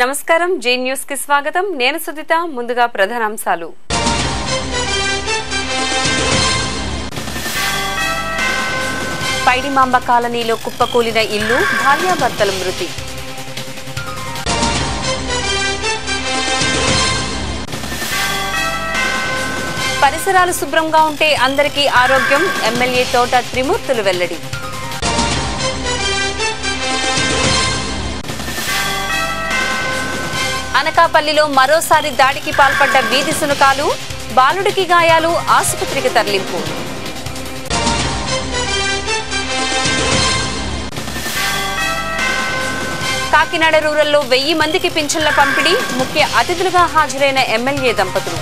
నమస్కారం జే న్యూస్ కి స్వాగతం నేను సుదిత ముందుగా ప్రధానాంశాలు పైడిమాంబ కాలనీలో కుప్పకూలిన ఇల్లు భార్యాభర్తల మృతి పరిసరాలు శుభ్రంగా ఉంటే అందరికీ ఆరోగ్యం ఎమ్మెల్యే తోట త్రిమూర్తులు వెల్లడి అనకాపల్లిలో మరోసారి దాడికి పాల్పడ్డ వీధి సునకాలు బాలుడికి గాయాలు ఆసుపత్రికి తరలింపు కాకినాడ రూరల్లో 1000 మందికి పింఛన్ల పంపిణీ ముఖ్య అతిథులుగా హాజరైన ఎమ్మెల్యే దంపతులు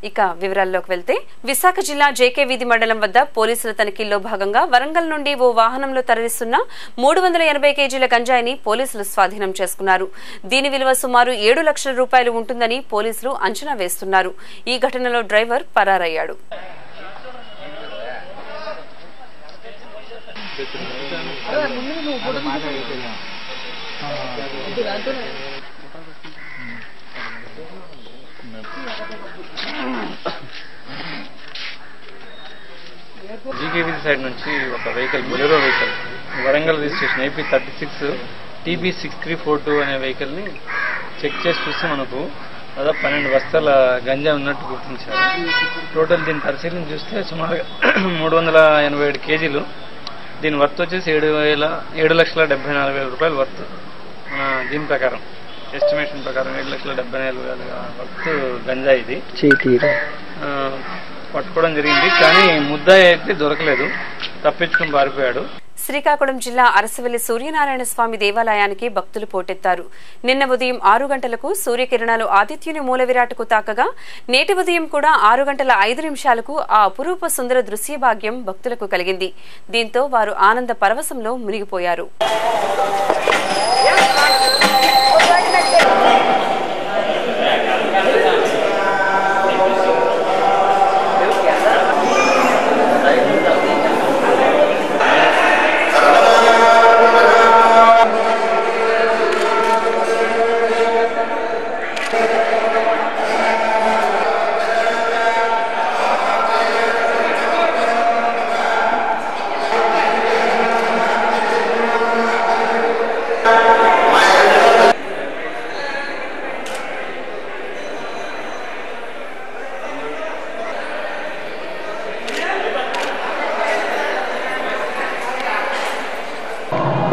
ఇక వివరాల్లోకి వెళ్తే విశాఖ జిల్లా జేకే వీధి మండలం వద్ద పోలీసుల తనిఖీల్లో భాగంగా వరంగల్ నుండి ఓ వాహనంలో తరలిస్తున్న 380 కేజీల గంజాయిని పోలీసులు స్వాధీనం చేసుకున్నారు. దీని విలువ సుమారు 7 లక్షల రూపాయలు ఉంటుందని పోలీసులు అంచనా వేస్తున్నారు. ఈ ఘటనలో డ్రైవర్ పరారయ్యాడు. జీకేవీ సైడ్ నుంచి ఒక vehicle Bolero vehicle Warangal registration AP 36 TB 6342 అనే వెహికల్ని చెక్ చేసి చూస్తే మనకు దాదాపు 12 బస్తాల గంజా ఉన్నట్టు గుర్తించారు. టోటల్ దీని పరిశీలన చూస్తే సుమారుగా 387 కేజీలు. దీని వర్త్ వచ్చేసి 7,74,000 రూపాయలు వర్త్. దీని ప్రకారం ఎస్టిమేషన్ ప్రకారం 7,74,000 వర్త్ గంజా ఇది పట్టుకోవడం జరిగింది. కానీ ముద్దాయి అయితే దొరకలేదు, తప్పించుకుని పారిపోయాడు. శ్రీకాకుళం జిల్లా అరసవల్లి సూర్యనారాయణ స్వామి దేవాలయానికి భక్తులు పోటెత్తారు. నిన్న ఉదయం 6 గంటలకు సూర్యకిరణాలు ఆదిత్యుని మూలవిరాటకు తాకగా నేటి ఉదయం కూడా 6 గంటల 5 నిమిషాలకు ఆ అపురూప సుందర దృశ్య భాగ్యం భక్తులకు కలిగింది. దీంతో వారు ఆనంద పరవశంలో మునిగిపోయారు.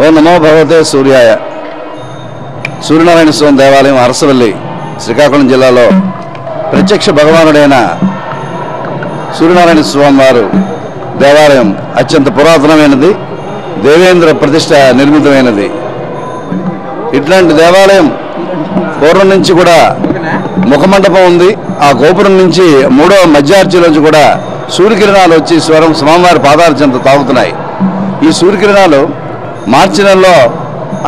ఓం నమో భగవతే సూర్యాయ. సూర్యనారాయణ స్వామి దేవాలయం అరసవల్లి శ్రీకాకుళం జిల్లాలో ప్రత్యక్ష భగవానుడైన సూర్యనారాయణ స్వామి వారు దేవాలయం అత్యంత పురాతనమైనది, దేవేంద్ర ప్రతిష్ట నిర్మితమైనది. ఇట్లాంటి దేవాలయం పూర్వం నుంచి కూడా ముఖమండపం ఉంది. ఆ గోపురం నుంచి 3వ మధ్యార్చిలోంచి కూడా సూర్యకిరణాలు వచ్చి స్వామివారి పాదాల చెంత తాగుతున్నాయి. ఈ సూర్యకిరణాలు మార్చి నెలలో,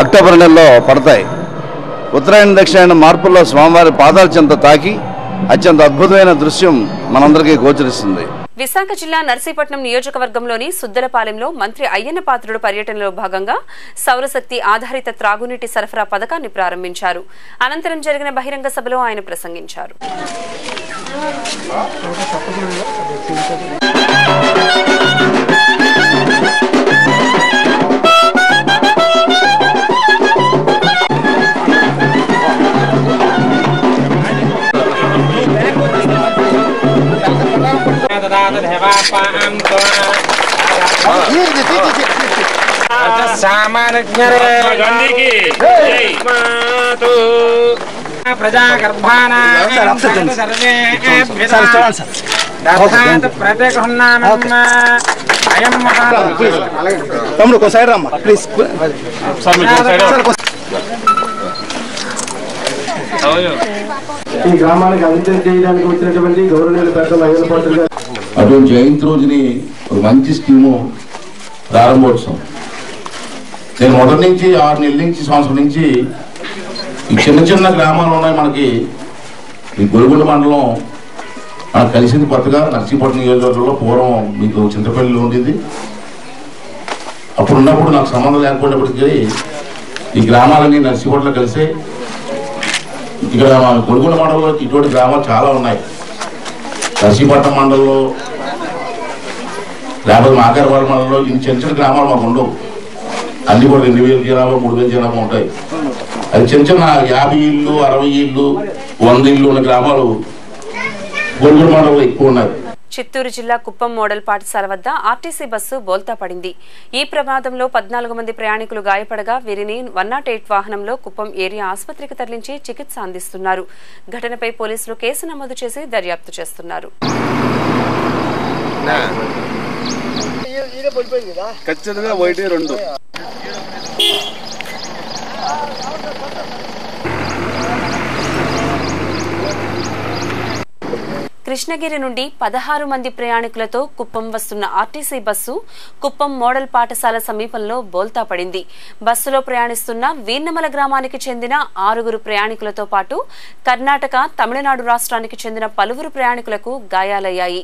అక్టోబర్ నెలలో పడతాయి. ఉత్తరాయణ దక్షిణాయన మార్పుల్లో స్వామివారి పాదాల చెంత తాకి అత్యంత అద్భుతమైన దృశ్యం మనందరికీ గోచరిస్తుంది. విశాఖ జిల్లా నర్సీపట్నం నియోజకవర్గంలోని సుద్దలపాలెంలో మంత్రి అయ్యన్న పాత్రుడు పర్యటనలో భాగంగా సౌరశక్తి ఆధారిత త్రాగునీటి సరఫరా పథకాన్ని ప్రారంభించారు. అనంతరం జరిగిన బహిరంగ సభలో ఆయన ప్రసంగించారు. తమ్ముడు ఒక సైడ్ రమ్మా ప్లీజ్. ఈ గ్రామానికి అభివృద్ధి చేయడానికి వచ్చినటువంటి గౌరవనీయులు పెద్దలు అయ్యల పాత్రులు గారు అటువంటి జయంతి రోజుని ఒక మంచి స్కీము ప్రారంభోత్సవం. నేను మొదటి నుంచి 6 నెలల నుంచి సంవత్సరం నుంచి ఈ చిన్న చిన్న గ్రామాలు ఉన్నాయి మనకి. ఈ గొలుగుండ మండలం మనకు కలిసింది కొత్తగా నర్సీపట్నం నియోజకవర్గంలో. పూర్వం మీకు చింతపల్లిలో ఉండేది. అప్పుడు ఉన్నప్పుడు నాకు సంబంధం లేకపోయినప్పటికీ ఈ గ్రామాలన్నీ నర్సీపట్నంలో కలిసి ఇక్కడ గొలుగుండ మండలంలో ఇటువంటి గ్రామాలు చాలా ఉన్నాయి. నర్సీపట్నం మండలంలో లేకపోతే మాకారవాడ మండలంలో ఇన్ని చిన్న చిన్న గ్రామాలు మాకు ఉండవు. అన్ని కూడా 2000 జనాభా 3000 జనాభా ఉంటాయి. అది చిన్న చిన్న 50 ఇళ్ళు 60 ఇళ్ళు 100 ఇళ్ళు ఉన్న గ్రామాలు గొలుగుండ మండలంలో ఎక్కువ ఉన్నాయి. చిత్తూరు జిల్లా కుప్పం మోడల్ పాఠశాల వద్ద ఆర్టీసీ బస్సు బోల్తా పడింది. ఈ ప్రమాదంలో 14 మంది ప్రయాణికులు గాయపడగా వీరిని 108 వాహనంలో కుప్పం ఏరియా ఆసుపత్రికి తరలించి చికిత్స అందిస్తున్నారు. ఘటనపై పోలీసులు కేసు నమోదు చేసి దర్యాప్తు చేస్తున్నారు. కృష్ణగిరి నుండి 16 మంది ప్రయాణికులతో కుప్పం వస్తున్న ఆర్టీసీ బస్సు కుప్పం మోడల్ పాఠశాల సమీపంలో బోల్తా పడింది. బస్సులో ప్రయాణిస్తున్న వీర్నమల గ్రామానికి చెందిన 6 ప్రయాణికులతో పాటు కర్ణాటక, తమిళనాడు రాష్ట్రానికి చెందిన పలువురు ప్రయాణికులకు గాయాలయ్యాయి.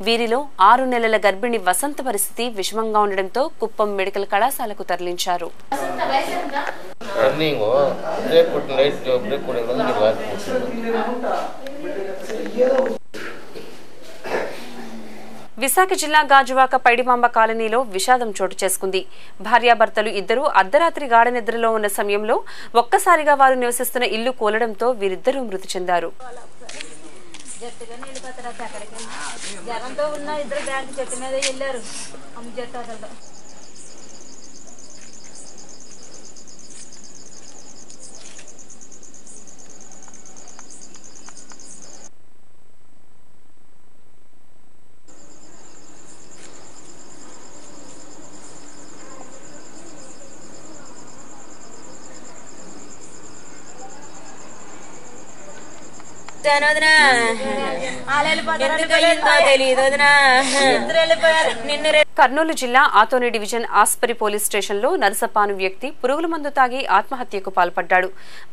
వీరిలో 6 నెలల గర్భిణి వసంత పరిస్థితి విషమంగా ఉండడంతో కుప్పం మెడికల్ కళాశాలకు తరలించారు. విశాఖ జిల్లా గాజువాక పైడిమాంబ కాలనీలో విషాదం చోటు చేసుకుంది. భార్యాభర్తలు ఇద్దరూ అర్ధరాత్రి గాఢ నిద్రలో ఉన్న సమయంలో ఒక్కసారిగా వారు నివసిస్తున్న ఇల్లు కూలడంతో వీరిద్దరూ మృతి చెందారు. కర్నూలు జిల్లా ఆతోని డివిజన్ ఆస్పరి పోలీస్ స్టేషన్ లో నరసప్ప అను వ్యక్తి పురుగుల మందు తాగి ఆత్మహత్యకు పాల్పడ్డాడు.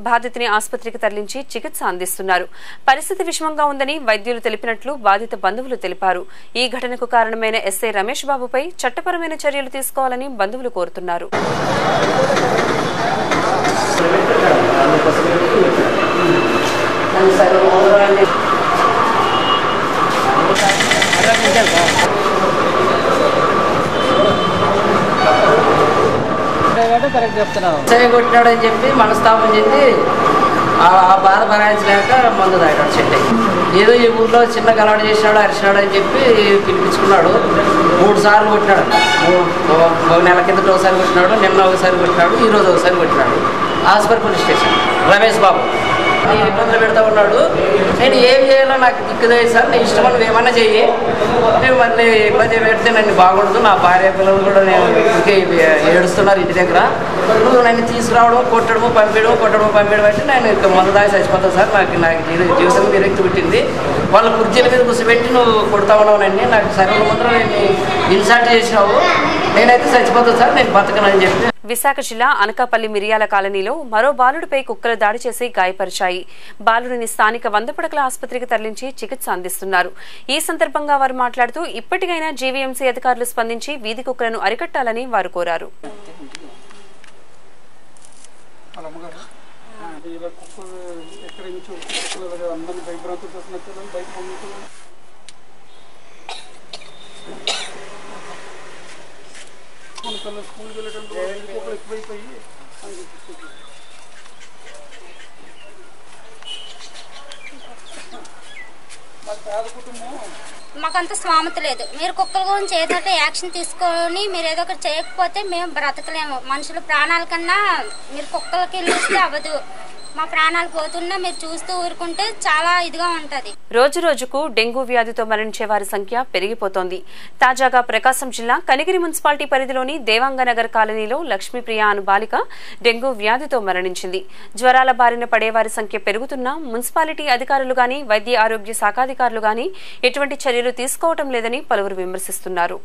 బాధితుని ఆసుపత్రికి తరలించి చికిత్స అందిస్తున్నారు. పరిస్థితి విషమంగా ఉందని వైద్యులు తెలిపినట్లు బాధిత బంధువులు తెలిపారు. ఈ ఘటనకు కారణమైన ఎస్ఐ రమేష్ బాబుపై చట్టపరమైన చర్యలు తీసుకోవాలని బంధువులు కోరుతున్నారు. కొట్టినాడని చెప్పి మనస్తాపం చెంది ఆ బాధ భరాయించలేక మందు తాగాడు. చెట్టు ఏదో ఈ ఊర్లో చిన్న గలాడు చేసినాడు, అరిచినాడు అని చెప్పి పిలిపించుకున్నాడు. 3 సార్లు కొట్టినాడు. ఒక నెల కిందట ఒకసారి కొట్టినాడు, నిన్న ఒకసారి కొట్టినాడు, ఈరోజు ఒకసారి కొట్టినాడు. As per police station Ramesh Babu ఇబ్బందులు పెడతా ఉన్నాడు. నేను ఏం చేయాలో నాకు దిక్కులేదు సార్, నీ ఇష్టం నువ్వు ఏమన్నా చెయ్యి, నేను మళ్ళీ ఇబ్బంది పెడితే నన్ను బాగుండదు, నా భార్య పిల్లలు కూడా నేను ఏడుస్తున్నారు ఇంటి దగ్గర, నువ్వు నన్ను తీసుకురావడం కొట్టడము పంపించడం అంటే నేను ఇంకా మందు దాకా చచ్చిపోతాను సార్, నాకు జీవితం విరక్తి పుట్టింది, వాళ్ళ కుర్చీల మీద కూర్చోబెట్టి నువ్వు కొడతా ఉన్నావు నన్ను, నాకు సరైన ముందర నేను ఇన్సల్ట్ చేసినావు, నేనైతే చచ్చిపోతాను సార్, నేను బతకనని చెప్పి. విశాఖ జిల్లా అనకాపల్లి మిరియాల కాలనీలో మరో బాలుడిపై కుక్కలు దాడి చేసి గాయపరిచాయి. బాలుడిని స్థానిక 100 పడకల ఆసుపత్రికి తరలించి చికిత్స అందిస్తున్నారు. ఈ సందర్భంగా వారు మాట్లాడుతూ ఇప్పటికైనా జీవీఎంసీ అధికారులు స్పందించి వీధి కుక్కలను అరికట్టాలని వారు కోరారు. మాకంత స్వామత లేదు, మీరు కుక్కల గురించి ఏదో యాక్షన్ తీసుకొని మీరు ఏదో ఒకటి చేయకపోతే మేము బ్రతకలేము. మనుషుల ప్రాణాల కన్నా మీరు కుక్కలకి వెళ్ళిస్తే అవ్వదు. మా ప్రాణాలు పోతున్నా మీరు చూస్తూ ఊరుకుంటే చాలా ఇదిగా ఉంటది. రోజు రోజుకు డెంగూ వ్యాధితో మరణించే వారి సంఖ్య పెరిగిపోతోంది. తాజాగా ప్రకాశం జిల్లా కనిగిరి మున్సిపాలిటీ పరిధిలోని దేవాంగనగర్ కాలనీలో లక్ష్మీప్రియ అను బాలిక డెంగూ వ్యాధితో మరణించింది. జ్వరాల బారిన పడేవారి సంఖ్య పెరుగుతున్నా మున్సిపాలిటీ అధికారులు గాని వైద్య ఆరోగ్య శాఖాధికారులు గాని ఎటువంటి చర్యలు తీసుకోవటం లేదని పలువురు విమర్శిస్తున్నారు.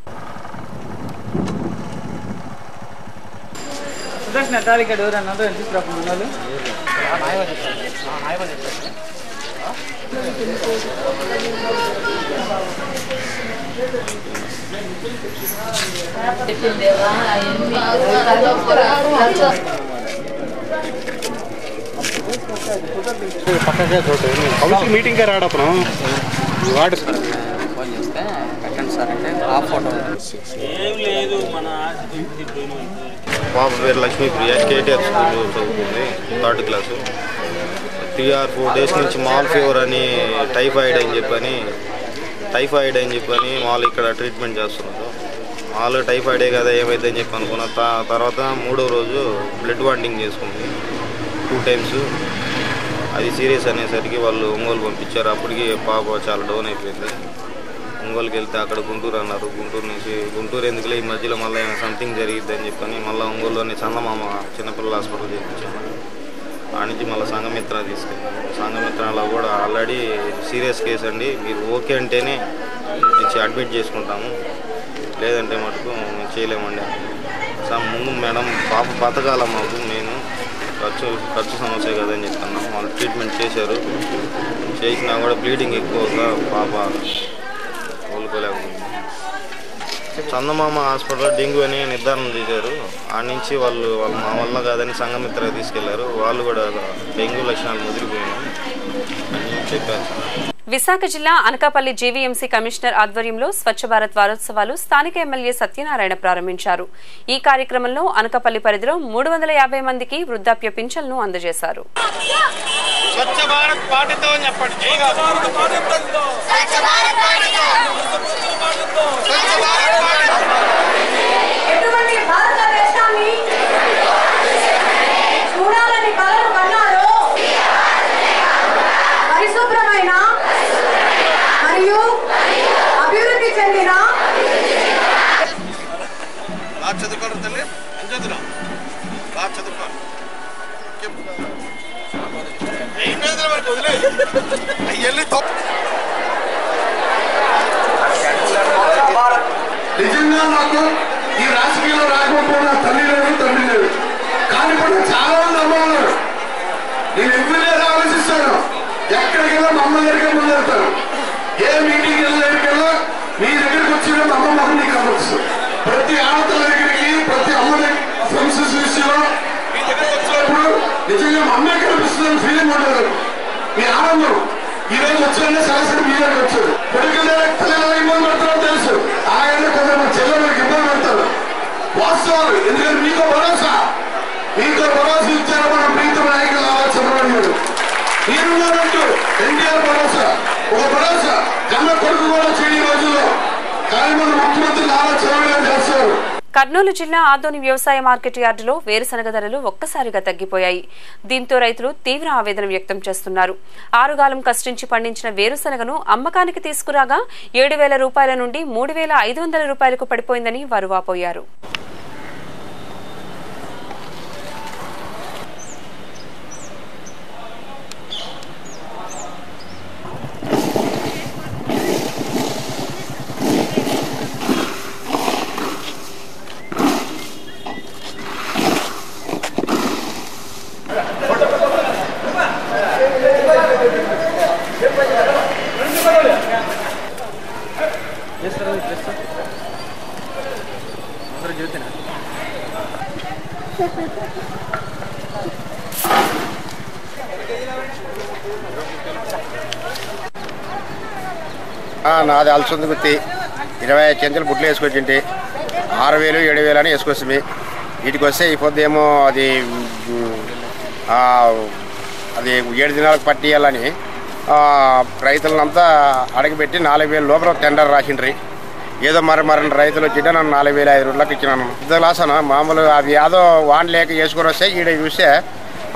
మీటింగ్ రాడప్పుడు వాడు పాప పేరు లక్ష్మీప్రియ, కేటీఆర్ స్కూల్ చదువుతుంది, 3rd క్లాసు. 3 or 4 days నుంచి మాల్ ఫీవర్ అని టైఫాయిడ్ అని చెప్పని మాల్ ఇక్కడ ట్రీట్మెంట్ చేస్తున్నారు. మాల్ టైఫాయిడే కదా ఏమైందని చెప్పి అనుకున్న తర్వాత 3వ రోజు బ్లడ్ వామిటింగ్ చేసుకుంది 2 times. అది సీరియస్ అనేసరికి వాళ్ళు ఒంగోలు పంపించారు. అప్పటికి పాప చాలా డౌన్ అయిపోయింది. ఒంగోలుకి వెళ్తే అక్కడ గుంటూరు అన్నారు. గుంటూరు ఎందుకులే ఈ మధ్యలో మళ్ళీ సంథింగ్ జరిగిద్ది అని చెప్పని మళ్ళీ ఒంగోలులోని చందమామ చిన్నపిల్లల హాస్పిటల్ చేయించాము. ఆ నుంచి మళ్ళీ సంఘమిత్ర తీసుకెళ్ళాము. సంఘమిత్రలో కూడా ఆల్రెడీ సీరియస్ కేసు అండి, మీరు ఓకే అంటేనే ఇచ్చి అడ్మిట్ చేసుకుంటాము, లేదంటే మటుకు మేము చేయలేమండి. ముందు మేడం పాప బతకాల మాకు నేను ఖర్చు సమస్య కదని చెప్తున్నాం. వాళ్ళు ట్రీట్మెంట్ చేశారు, చేసినా కూడా బ్లీడింగ్ ఎక్కువగా పాప కోలుకోలేకపోయింది. చందమామ హాస్పిటల్ డెంగ్యూ అని నిర్ధారణ చేశారు. ఆ నుంచి వాళ్ళు మా వల్ల కాదని సంఘమిత్ర తీసుకెళ్లారు. వాళ్ళు కూడా డెంగ్యూ లక్షణాలు ముదిరిపోయినాయి అని చెప్పారు. విశాఖ జిల్లా అనకాపల్లి జీవీఎంసీ కమిషనర్ ఆధ్వర్యంలో స్వచ్ఛ భారత్ వారోత్సవాలు స్థానిక ఎమ్మెల్యే సత్యనారాయణ ప్రారంభించారు. ఈ కార్యక్రమంలో అనకాపల్లి పరిధిలో 350 మందికి వృద్ధాప్య పింఛన్లను అందజేశారు. నిజంగా నాకు ఈ రాజకీయంలో రాకపోయినా తల్లి లేదు, కానీ కూడా చాలా మంది అమ్మన్నారు. నేను ఎవ్రీడే ఆలోచిస్తాను, ఎక్కడికెళ్ళా మా అమ్మ దగ్గర ముందెళ్తాను. ఏ మీటింగ్ దగ్గరికెళ్ళా మీ దగ్గరికి వచ్చిన అమ్మ మాకు నీకు కనవచ్చు. ప్రతి ఆడతల దగ్గరికి, ప్రతి అమ్మ ఫంక్షన్స్ విషయంలో మీ దగ్గరికి వచ్చినప్పుడు నిజంగా మా అమ్మే కనిపిస్తుందని ఫీలింగ్ ఉండదు. మీ ఆనందం ఈ రోజు వచ్చిన సరస్వతి మీ దగ్గర వచ్చారు. కొడుకుల పిల్లలు ఇబ్బంది పడతారో తెలుసు, అలాగే కొందరు చెల్లెలకు ఇబ్బంది పడతారు. వాస్తవాలు ఎందుకంటే మీకో భరోసా ఇచ్చారు మన ప్రీతం నాయకులు చంద్రబాబు గారు. మీరున్నారంటూ ఎన్టీఆర్ భరోసా, ఒక భరోసా కన్న కొడుకు కూడా చేయని రోజుల్లో కానీ మన ముఖ్యమంత్రి నారా చంద్రబాబు గారు చేస్తారు. కర్నూలు జిల్లా ఆదోని వ్యవసాయ మార్కెట్ యార్డులో వేరుశనగ ధరలు ఒక్కసారిగా తగ్గిపోయాయి. దీంతో రైతులు తీవ్ర ఆవేదన వ్యక్తం చేస్తున్నారు. ఆరుగాలం కష్టించి పండించిన వేరుశనగను అమ్మకానికి తీసుకురాగా 7,000 రూపాయల నుండి 3,500 రూపాయలకు పడిపోయిందని వారు వాపోయారు. నాది అలసంది గుత్తి 25 చెంచులు బుట్లు వేసుకొచ్చింటి 6,000 7,000 అని వేసుకొచ్చింది. వీటికి వస్తే ఈ పొద్దు ఏమో అది 7 దినాలకు పట్టియాలని రైతులంతా అడగబెట్టి 4,000 లోపల టెండర్ రాసిండ్రి. ఏదో మరి రైతులు వచ్చింటే నన్ను 4,500 ఇచ్చినాను. పెద్ద లాసన మామూలు అవి ఏదో వాన్ లేక వేసుకొని వస్తే ఈడ చూస్తే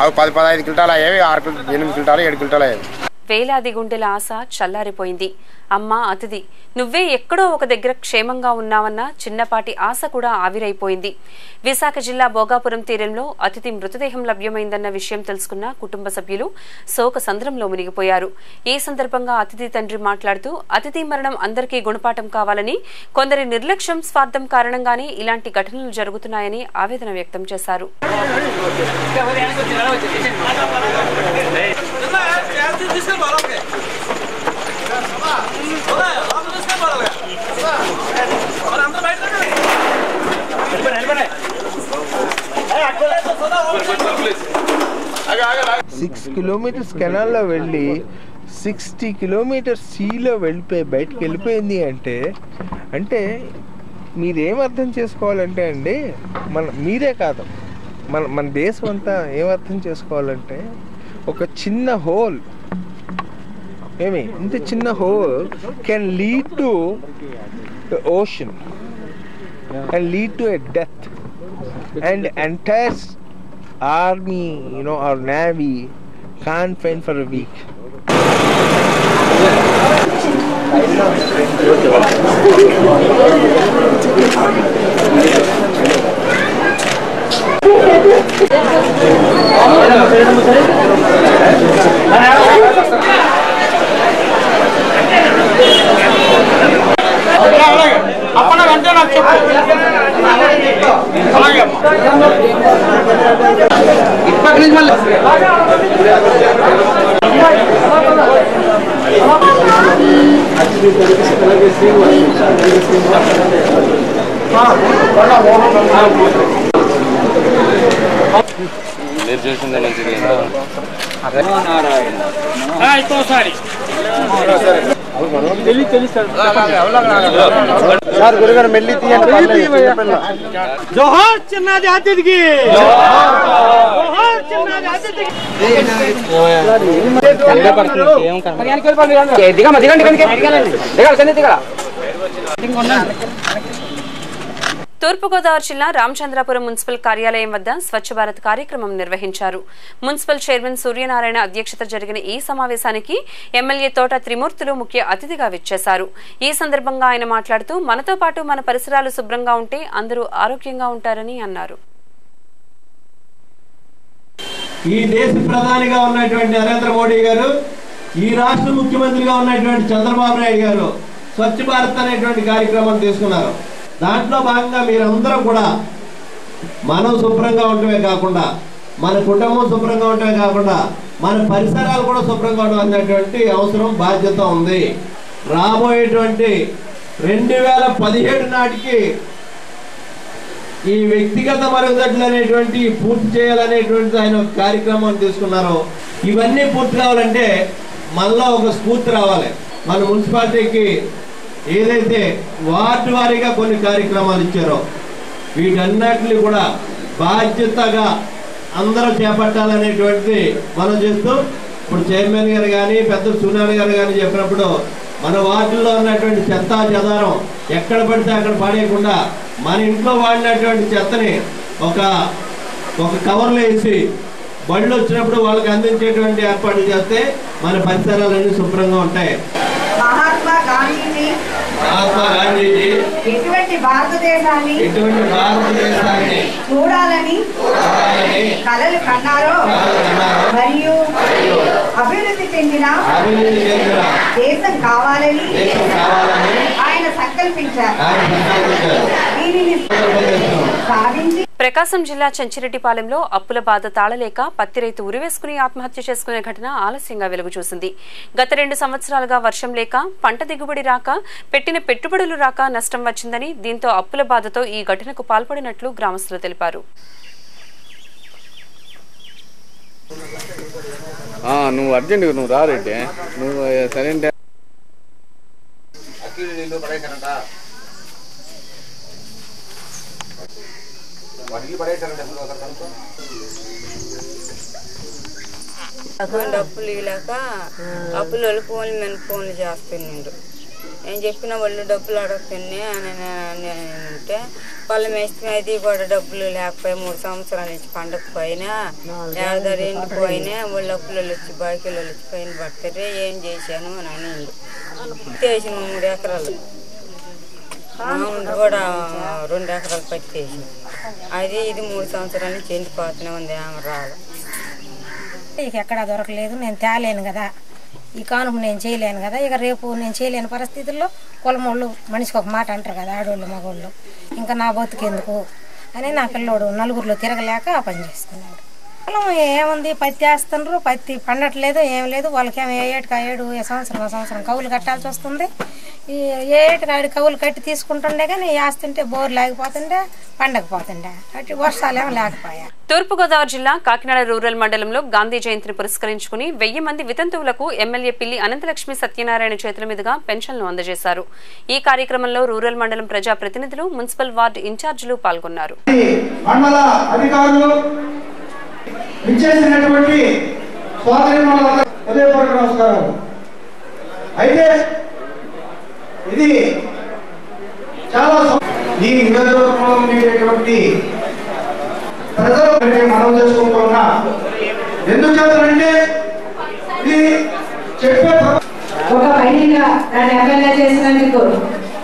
అవి 10-15 క్వింటాలు అయ్యేవి, 8 క్వింటాలు 7 క్వింటాలు అయ్యేవి. వేలాది గుండెల ఆశ చల్లారిపోయింది. అమ్మా అతిథి నువ్వే ఎక్కడో ఒక దగ్గర క్షేమంగా ఉన్నావన్న చిన్నపాటి ఆశ కూడా ఆవిరైపోయింది. విశాఖ జిల్లా భోగాపురం తీరంలో అతిథి మృతదేహం లభ్యమైందన్న విషయం తెలుసుకున్న కుటుంబ సభ్యులు శోక సంద్రంలో మునిగిపోయారు. ఈ సందర్భంగా అతిథి తండ్రి మాట్లాడుతూ అతిథి మరణం అందరికీ గుణపాఠం కావాలని, కొందరి నిర్లక్ష్యం స్వార్థం కారణంగానే ఇలాంటి ఘటనలు జరుగుతున్నాయని ఆవేదన వ్యక్తం చేశారు. సిక్స్ కిలోమీటర్స్ కెనాల్లో వెళ్ళి 60 కిలోమీటర్స్ సీలో బయటకు వెళ్ళిపోయింది అంటే మీరేం అర్థం చేసుకోవాలంటే అండి, మీరే కాదు మన దేశం అంతా ఏం అర్థం చేసుకోవాలంటే, ఒక చిన్న హోల్ ఇంత చిన్న whole can lead to the ocean and lead to a death and entire army, our navy can't fend for a week. మీరు చేసిందే మంచిది. గురుగారు మెల్లి జోహార్ చిన్నది అతిథికి, తూర్పుగోదావరి జిల్లా రామచంద్రాపురం మున్సిపల్ కార్యాలయం వద్ద స్వచ్ఛ భారత్ కార్యక్రమం నిర్వహించారు. మున్సిపల్ చైర్మన్ సూర్యనారాయణ అధ్యక్షత జరిగిన ఈ సమావేశానికి ఎమ్మెల్యే తోట త్రిమూర్తులు ముఖ్య అతిథిగా విచ్చేశారు. ఈ సందర్భంగా ఆయన మాట్లాడుతూ మనతో పాటు మన పరిసరాలు శుభ్రంగా ఉంటే అందరూ ఆరోగ్యంగా ఉంటారని అన్నారు. ఈ దేశ ప్రధానిగా ఉన్నటువంటి నరేంద్ర మోడీ గారు, ఈ రాష్ట్ర ముఖ్యమంత్రిగా ఉన్నటువంటి చంద్రబాబు నాయుడు గారు స్వచ్ఛ భారత్ అనేటువంటి కార్యక్రమం తీసుకున్నారు. దాంట్లో భాగంగా మీరందరూ కూడా మనం శుభ్రంగా ఉండటమే కాకుండా, మన కుటుంబం శుభ్రంగా ఉండటమే కాకుండా, మన పరిసరాలు కూడా శుభ్రంగా ఉండవలసినటువంటి అవసరం, బాధ్యత ఉంది. రాబోయేటువంటి 2017 నాటికి ఈ వ్యక్తిగత మరుగుదొడ్లు అనేటువంటి పూర్తి చేయాలనేటువంటి ఆయన ఒక కార్యక్రమాన్ని తీసుకున్నారు. ఇవన్నీ పూర్తి కావాలంటే మనలో ఒక స్ఫూర్తి రావాలి. మన మున్సిపాలిటీకి ఏదైతే వార్డు వారీగా కొన్ని కార్యక్రమాలు ఇచ్చారో వీటన్నిటిని కూడా బాధ్యతగా అందరూ చేపట్టాలనేటువంటిది మనం చేస్తూ, ఇప్పుడు చైర్మన్ గారు కానీ పెద్ద సూర్యనారాయణ గారు కానీ చెప్పినప్పుడు మన వార్డుల్లో ఉన్నటువంటి చెత్త చెదారం ఎక్కడ పడితే అక్కడ పడేయకుండా మన ఇంట్లో వాడినటువంటి చెత్తని ఒక కవర్లో వేసి బళ్ళు వచ్చినప్పుడు వాళ్ళకి అందించేటువంటి ఏర్పాట్లు చేస్తే మన పరిసరాలన్నీ శుభ్రంగా ఉంటాయి. మహాత్మా గాంధీజీ ఎటువంటి భారతదేశాన్ని చూడాలని కలలు కన్నారో మరియు అభివృద్ధి చెందిన దేశం కావాలని ఆయన సంకల్పించారు. దీనిని సాధించి ప్రకాశం జిల్లా చెంచిరెడ్డిపాలెంలో అప్పుల బాధ తాళలేక పత్తి రైతు ఉరివేసుకుని ఆత్మహత్య చేసుకునే ఘటన ఆలస్యంగా వెలుగు చూసింది. గత 2 సంవత్సరాలుగా వర్షం లేక, పంట దిగుబడి రాక, పెట్టిన పెట్టుబడులు రాక నష్టం వచ్చిందని, దీంతో అప్పుల బాధతో ఈ ఘటనకు పాల్పడినట్లు గ్రామస్తులు తెలిపారు. నువ్వు అర్జెంట్ నువ్వు రారెడ్డి, నువ్వు సరే అకౌంట్ అప్పులు ఇలాక అప్పులు ఫోన్లు మీద ఫోన్లు చేస్తున్నాడు. నేను చెప్పిన వాళ్ళు డబ్బులు అడుగుతుంది అని అంటే వాళ్ళ మేస్త్రి అది కూడా డబ్బులు లేకపోయి 3 సంవత్సరాల నుంచి పండగ పోయినా ఏడాది పోయినా వాళ్ళు అప్పులు వచ్చి బాకీలు వచ్చి పైన పడతారు ఏం చేశాను అని అనిండు తెసిన 3 ఎకరాలు కూడా 2 ఎకరాలు పట్టేసి అది ఇది 3 సంవత్సరాల నుంచి ఎండిపోతూనే ఉంది ఆమె రావాలి ఇక ఎక్కడా దొరకలేదు నేను తేలేను కదా ఈ కానుక నేను చేయలేను కదా ఇక రేపు నేను చేయలేని పరిస్థితుల్లో కులమోళ్ళు మనిషికి ఒక మాట అంటారు కదా ఆడోళ్ళు మగోళ్ళు ఇంకా నా బతుకెందుకు అని నా పిల్లోడు నలుగురిలో తిరగలేక పని చేసుకున్నాడు పొలం ఏముంది పత్తి వేస్తున్నారు పత్తి పండట్లేదు ఏం లేదు వాళ్ళకేమో ఏటికి ఏడు సంవత్సరం కవులు కట్టాల్సి వస్తుంది ఈ ఏటికి కవులు కట్టి తీసుకుంటుండే కానీ వేస్తుంటే బోర్ లేకపోతుండే పండకపోతుండే అటు వర్షాలు ఏమో లేకపోయా. తూర్పుగోదావరి జిల్లా కాకినాడ రూరల్ మండలంలో గాంధీ జయంతిని పురస్కరించుకుని 1000 మంది వితంతువులకు ఎమ్మెల్యే పిల్లి అనంతలక్ష్మి సత్యనారాయణ చేతుల మీదుగా పెన్షన్లు అందజేశారు. ఈ కార్యక్రమంలో రూరల్ మండలం ప్రజా ప్రతినిధులు మున్సిపల్ వార్డు ఇన్ఛార్జీలు పాల్గొన్నారు. విచ్చేసినటువంటి స్వాతంత్ర్య హృదయపూర్వక నమస్కారాలు. అయితే ఇది చాలా ఈ నియోజకవర్గంలో ఉండేటటువంటి ప్రజలు మనం చేసుకుంటున్నా ఎందుచేతంటే ఇది చెప్పే ఒక మహిళగా దాన్ని ఎమ్మెల్యే చేసినందుకు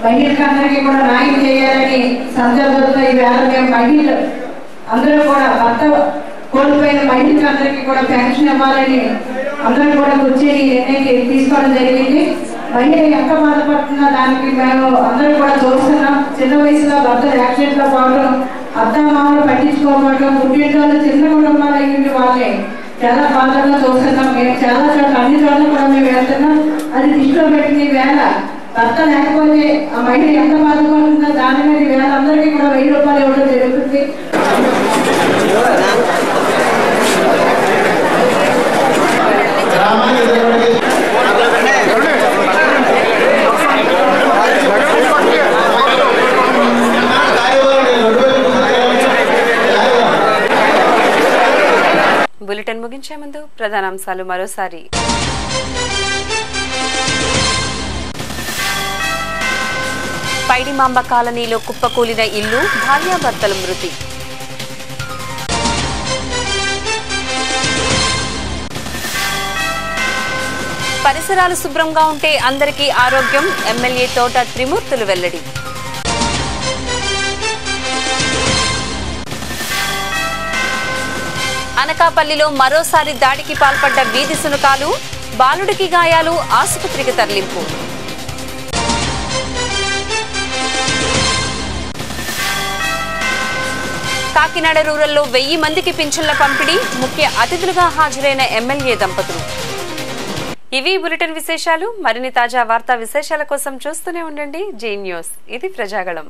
మహిళలకు అందరికీ కూడా న్యాయం చేయాలని సందర్భంలో ఈవేళ మేము మహిళలు అందరూ కూడా భర్త కోల్పోయిన మహిళలకు అందరికీ కూడా పెన్షన్ ఇవ్వాలని అందరూ కూడా కూర్చొని నిర్ణయం తీసుకోవడం జరిగింది. మహిళ ఎంత బాధపడుతున్నా దానికి మేము అందరూ కూడా చూస్తున్నాం. చిన్న వయసులో భర్త యాక్సిడెంట్ లో పోవడం అత్తమామలు పట్టించుకోవడం పుట్టింటోళ్ళు చిన్న కుటుంబాలు అయ్యి వాళ్ళని చాలా బాధగా చూస్తున్నాం. మేము చాలా చోట్ల అన్ని చోట్ల కూడా మేము వెళ్తున్నాం. అది దృష్టిలో పెట్టింది వేళ భర్త లేకపోతే ఆ మహిళ ఎంత బాధపడుతుందో దాని మీద వేళ అందరికీ కూడా 1000 రూపాయలు ఇవ్వడం జరుగుతుంది. బులెటిన్ ముగించే ముందు ప్రధానాంశాలు మరోసారి. పైడిమాంబ కాలనీలో కుప్పకూలిన ఇల్లు, భార్యాభర్తల మృతి. పరిసరాలు శుభ్రంగా ఉంటే అందరికీ ఆరోగ్యం, ఎమ్మెల్యే తోట త్రిమూర్తులు వెల్లడి. అనకాపల్లిలో మరోసారి దాడికి పాల్పడ్డ వీధి సునకాలు, బాలుడికి గాయాలు, ఆసుపత్రికి తరలింపు. కాకినాడ రూరల్లో 1000 మందికి పింఛన్ల పంపిణీ, ముఖ్య అతిథులుగా హాజరైన ఎమ్మెల్యే దంపతులు. ఇవి బులెటిన్ విశేషాలు. మరిన్ని తాజా వార్తా విశేషాల కోసం చూస్తూనే ఉండండి జే న్యూస్. ఇది ప్రజాగళం.